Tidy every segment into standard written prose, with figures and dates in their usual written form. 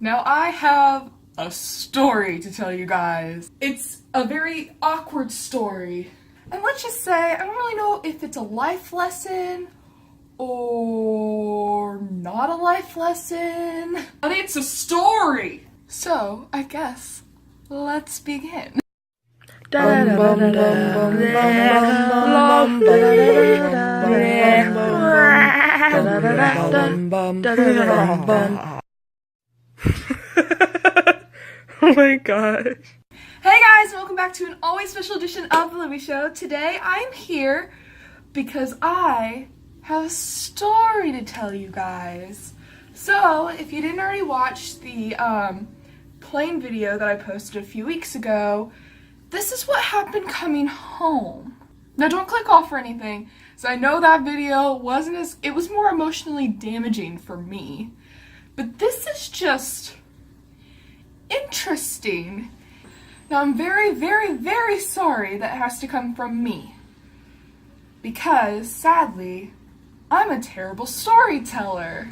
Now I have a story to tell you guys. It's a very awkward story. And let's just say, I don't really know if it's a life lesson or not a life lesson, but it's a story. So, I guess, let's begin. Oh my gosh. Hey guys, welcome back to an always special edition of the Livvie Show. Today I'm here because I have a story to tell you guys. So, if you didn't already watch the plane video that I posted a few weeks ago, this is what happened coming home. Now don't click off or anything, so I know that video it was more emotionally damaging for me. But this is just interesting. Now I'm very, very, very sorry that it has to come from me. Because, sadly, I'm a terrible storyteller.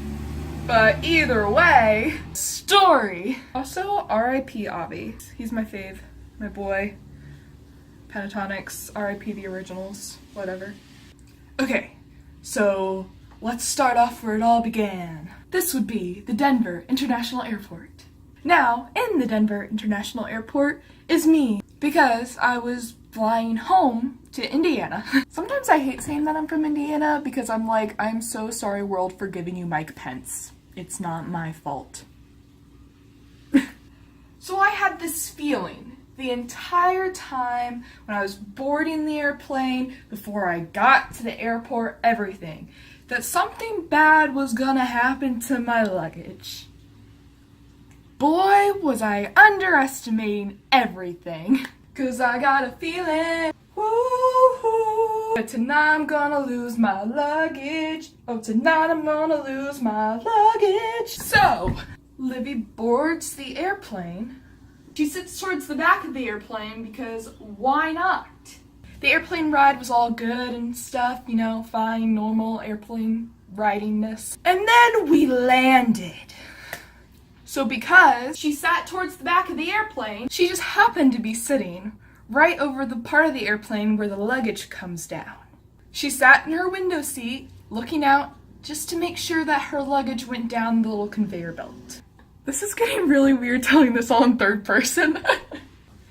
But either way, story. Also, R.I.P. Avi. He's my fave. My boy. Pentatonics, R.I.P. the originals. Whatever. Okay, so let's start off where it all began. This would be the Denver International Airport. Now, in the Denver International Airport is me, because I was flying home to Indiana. Sometimes I hate saying that I'm from Indiana because I'm like, I'm so sorry world for giving you Mike Pence. It's not my fault. So I had this feeling the entire time when I was boarding the airplane, before I got to the airport, everything, that something bad was gonna happen to my luggage. Boy, was I underestimating everything. Cause I got a feeling, woo-hoo, that tonight I'm gonna lose my luggage. Oh, tonight I'm gonna lose my luggage. So, Livvie boards the airplane. She sits towards the back of the airplane because why not? The airplane ride was all good and stuff, you know, fine, normal airplane ridingness. And then we landed. So because she sat towards the back of the airplane, she just happened to be sitting right over the part of the airplane where the luggage comes down. She sat in her window seat, looking out just to make sure that her luggage went down the little conveyor belt. This is getting really weird telling this all in third person.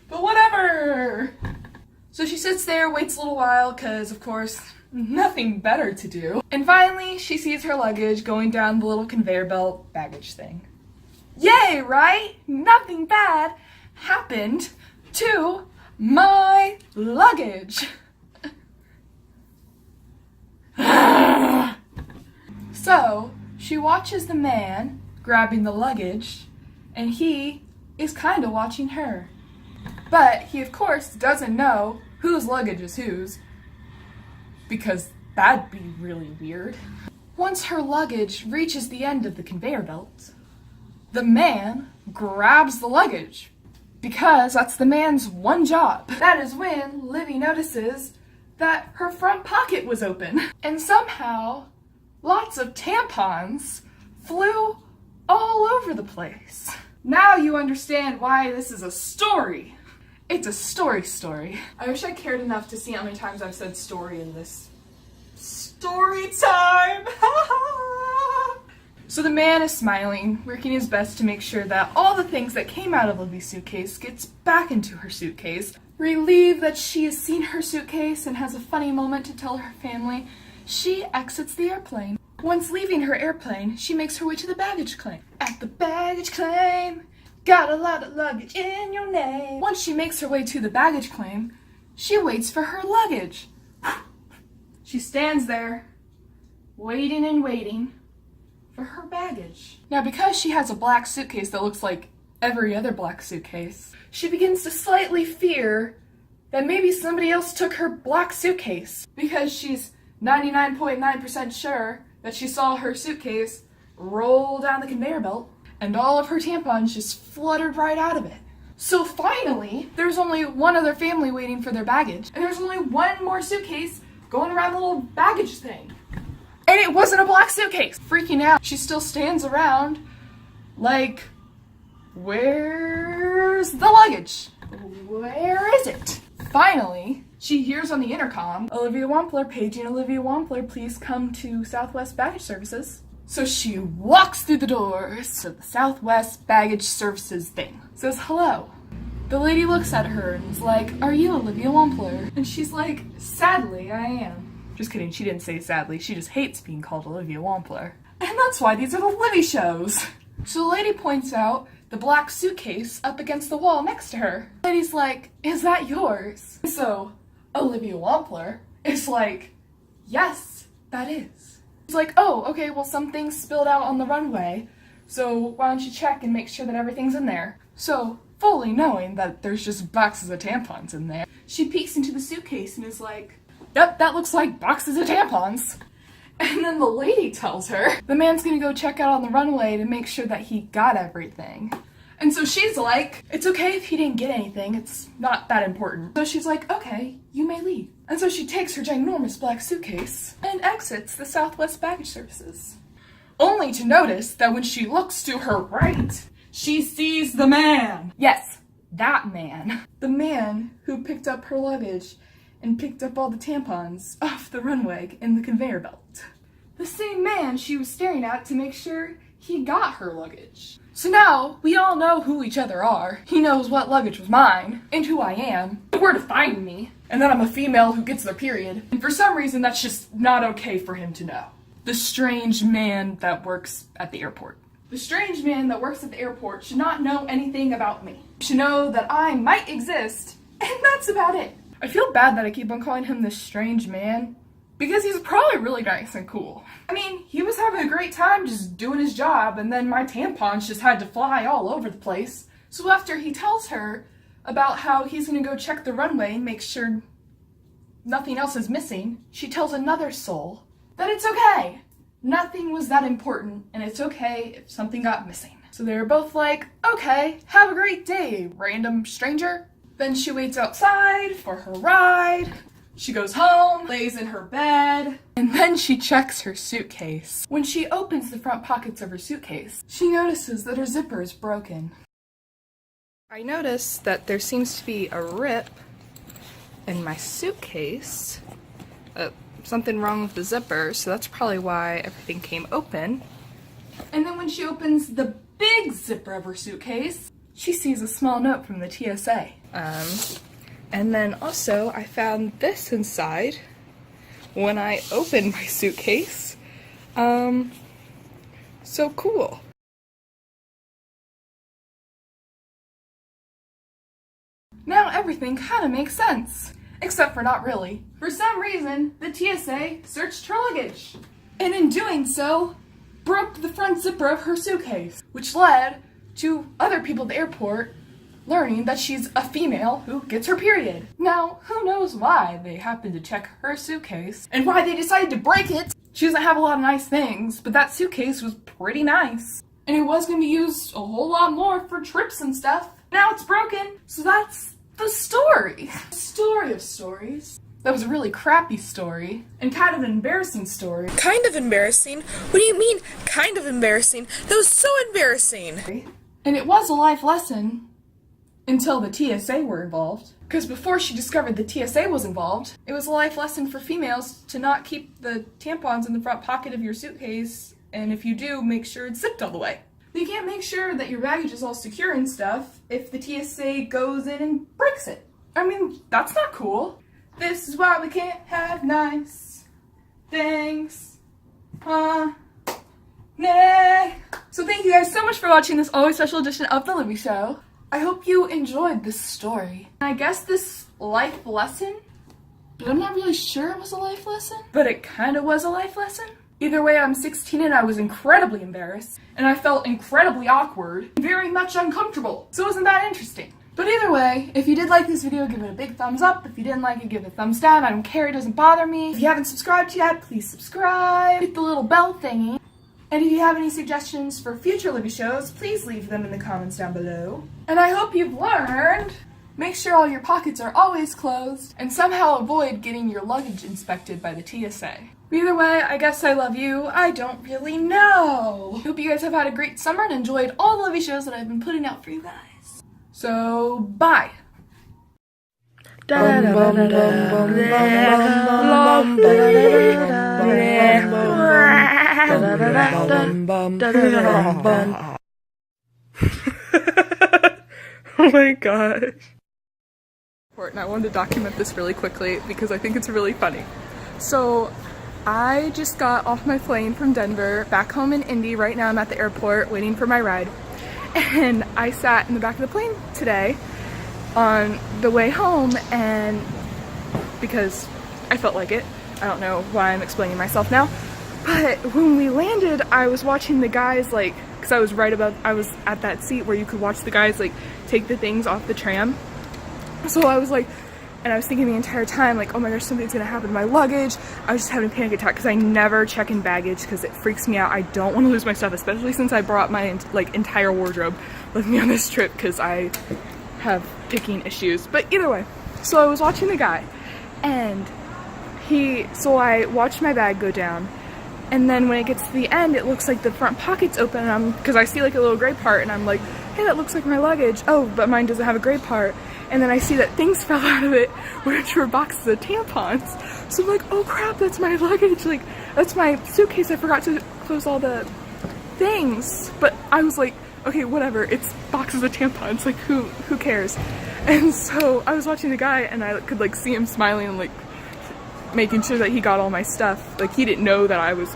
But whatever! So she sits there, waits a little while, cause of course, nothing better to do. And finally, she sees her luggage going down the little conveyor belt baggage thing. Yay, right? Nothing bad happened to my luggage. So, she watches the man grabbing the luggage, and he is kind of watching her. But he, of course, doesn't know whose luggage is whose, because that'd be really weird. Once her luggage reaches the end of the conveyor belt, the man grabs the luggage, because that's the man's one job. That is when Livvie notices that her front pocket was open, and somehow lots of tampons flew all over the place. Now you understand why this is a story. It's a story. I wish I cared enough to see how many times I've said story in this. Story time! So the man is smiling, working his best to make sure that all the things that came out of Livvie's suitcase gets back into her suitcase. Relieved that she has seen her suitcase and has a funny moment to tell her family, she exits the airplane. Once leaving her airplane, she makes her way to the baggage claim. At the baggage claim, got a lot of luggage in your name. Once she makes her way to the baggage claim, she waits for her luggage. She stands there, waiting and waiting for her baggage. Now, because she has a black suitcase that looks like every other black suitcase, she begins to slightly fear that maybe somebody else took her black suitcase, because she's 99.9% sure that she saw her suitcase roll down the conveyor belt and all of her tampons just fluttered right out of it. So finally, there's only one other family waiting for their baggage, and there's only one more suitcase going around the little baggage thing. And it wasn't a black suitcase. Freaking out, she still stands around like, Where's the luggage? Where is it? Finally, she hears on the intercom, Olivia Wampler, paging Olivia Wampler, please come to Southwest Baggage Services. So she walks through the doors to the Southwest Baggage Services thing. Says hello. The lady looks at her and is like, are you Olivia Wampler? And she's like, sadly, I am. Just kidding, she didn't say sadly, she just hates being called Olivia Wampler. And that's why these are the Livvie shows. So the lady points out the black suitcase up against the wall next to her. The lady's like, is that yours? So Olivia Wampler is like, yes, that is. She's like, oh, okay, well some things spilled out on the runway, so why don't you check and make sure that everything's in there? So, fully knowing that there's just boxes of tampons in there, she peeks into the suitcase and is like, yep, that looks like boxes of tampons. And then the lady tells her the man's gonna go check out on the runway to make sure that he got everything. And so she's like, it's okay if he didn't get anything, it's not that important. So she's like, okay, you may leave. And so she takes her ginormous black suitcase and exits the Southwest Baggage Services. Only to notice that when she looks to her right, she sees the man. Yes, that man. The man who picked up her luggage and picked up all the tampons off the runway in the conveyor belt. The same man she was staring at to make sure he got her luggage. So now, we all know who each other are. He knows what luggage was mine, and who I am, where to find me, and that I'm a female who gets their period. And for some reason, that's just not okay for him to know. The strange man that works at the airport. The strange man that works at the airport should not know anything about me. He should know that I might exist, and that's about it. I feel bad that I keep on calling him this strange man, because he's probably really nice and cool. I mean, he was having a great time just doing his job, and then my tampons just had to fly all over the place. So after he tells her about how he's gonna go check the runway and make sure nothing else is missing, she tells another soul that it's okay. Nothing was that important, and it's okay if something got missing. So they were both like, okay, have a great day, random stranger. Then she waits outside for her ride. She goes home, lays in her bed, and then she checks her suitcase. When she opens the front pockets of her suitcase, she notices that her zipper is broken. I notice that there seems to be a rip in my suitcase. Something wrong with the zipper, so that's probably why everything came open. And then when she opens the big zipper of her suitcase, she sees a small note from the TSA. And then also, I found this inside when I opened my suitcase. So cool. Now everything kind of makes sense. Except for not really. For some reason, the TSA searched her luggage. And in doing so, broke the front zipper of her suitcase, which led to other people at the airport learning that she's a female who gets her period. Now, who knows why they happened to check her suitcase and why they decided to break it. She doesn't have a lot of nice things, but that suitcase was pretty nice. And it was going to be used a whole lot more for trips and stuff. Now it's broken, so that's the story. Story of stories. That was a really crappy story, and kind of an embarrassing story. Kind of embarrassing? What do you mean, kind of embarrassing? That was so embarrassing! And it was a life lesson until the TSA were involved. Because before she discovered the TSA was involved, it was a life lesson for females to not keep the tampons in the front pocket of your suitcase, and if you do, make sure it's zipped all the way. You can't make sure that your baggage is all secure and stuff if the TSA goes in and breaks it. I mean, that's not cool. This is why we can't have nice things. Nah. So thank you guys so much for watching this always special edition of The Livvie Show. I hope you enjoyed this story. I guess this life lesson, but I'm not really sure it was a life lesson, but it kind of was a life lesson. Either way, I'm 16 and I was incredibly embarrassed, and I felt incredibly awkward, and very much uncomfortable. So isn't that interesting? But either way, if you did like this video, give it a big thumbs up. If you didn't like it, give it a thumbs down. I don't care, it doesn't bother me. If you haven't subscribed yet, please subscribe. Hit the little bell thingy. And if you have any suggestions for future Livvie shows, please leave them in the comments down below. And I hope you've learned, make sure all your pockets are always closed, and somehow avoid getting your luggage inspected by the TSA. Either way, I guess I love you. I don't really know. Hope you guys have had a great summer and enjoyed all the Livvie shows that I've been putting out for you guys. So, bye. Oh my gosh. And I wanted to document this really quickly because I think it's really funny. So I just got off my plane from Denver back home in Indy. Right now I'm at the airport waiting for my ride, and I sat in the back of the plane today on the way home, and because I felt like it. I don't know why I'm explaining myself now, but when we landed I was watching the guys, like, because I was at that seat where you could watch the guys like take the things off the tram. So I was like, and I was thinking the entire time, like, oh my gosh, something's gonna happen to my luggage. I was just having a panic attack because I never check in baggage because it freaks me out. I don't want to lose my stuff, especially since I brought my like entire wardrobe with me on this trip because I have picking issues. But either way, so I was watching the guy, and so I watched my bag go down, and then when it gets to the end, it looks like the front pocket's open, and because I see like a little gray part, and I'm like, hey, that looks like my luggage. Oh, but mine doesn't have a gray part. And then I see that things fell out of it, which were boxes of tampons. So I'm like, oh crap, that's my luggage. Like, that's my suitcase. I forgot to close all the things. But I was like, okay, whatever. It's boxes of tampons. Like, who cares? And so I was watching the guy, and I could like see him smiling and like making sure that he got all my stuff. Like, he didn't know that I was,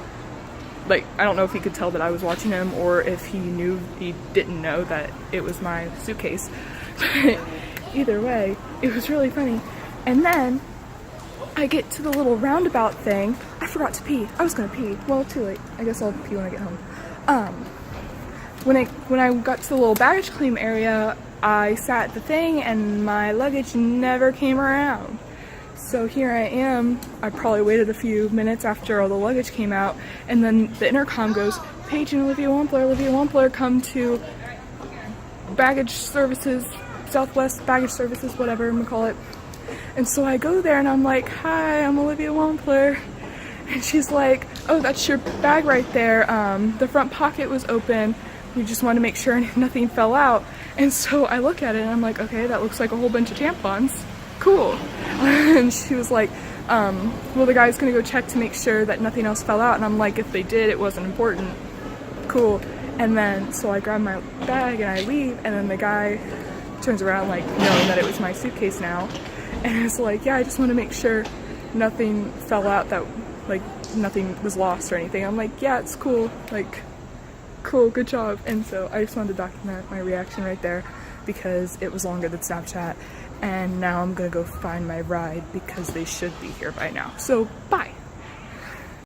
like, I don't know if he could tell that I was watching him or if he knew he didn't know that it was my suitcase. Either way, it was really funny. And then I get to the little roundabout thing. I forgot to pee. I was gonna pee. Well, too late. I guess I'll pee when I get home. When I got to the little baggage claim area, I sat at the thing and my luggage never came around. So here I am. I probably waited a few minutes after all the luggage came out, and then the intercom goes, Paige and Olivia Wampler come to baggage services, Southwest Baggage Services, whatever I'm gonna call it. And so I go there and I'm like, hi, I'm Olivia Wampler. And she's like, oh, that's your bag right there. The front pocket was open. We just want to make sure nothing fell out. And so I look at it and I'm like, okay, that looks like a whole bunch of tampons. Cool. And she was like, well, the guy's gonna go check to make sure that nothing else fell out. And I'm like, if they did, it wasn't important. Cool. And then, so I grab my bag and I leave, and then the guy turns around, like, knowing that it was my suitcase now, and it's like, yeah, I just want to make sure nothing fell out, that, like, nothing was lost or anything. I'm like, yeah, it's cool, like, cool, good job. And so I just wanted to document my reaction right there because it was longer than Snapchat, and now I'm gonna go find my ride because they should be here by now. So, bye!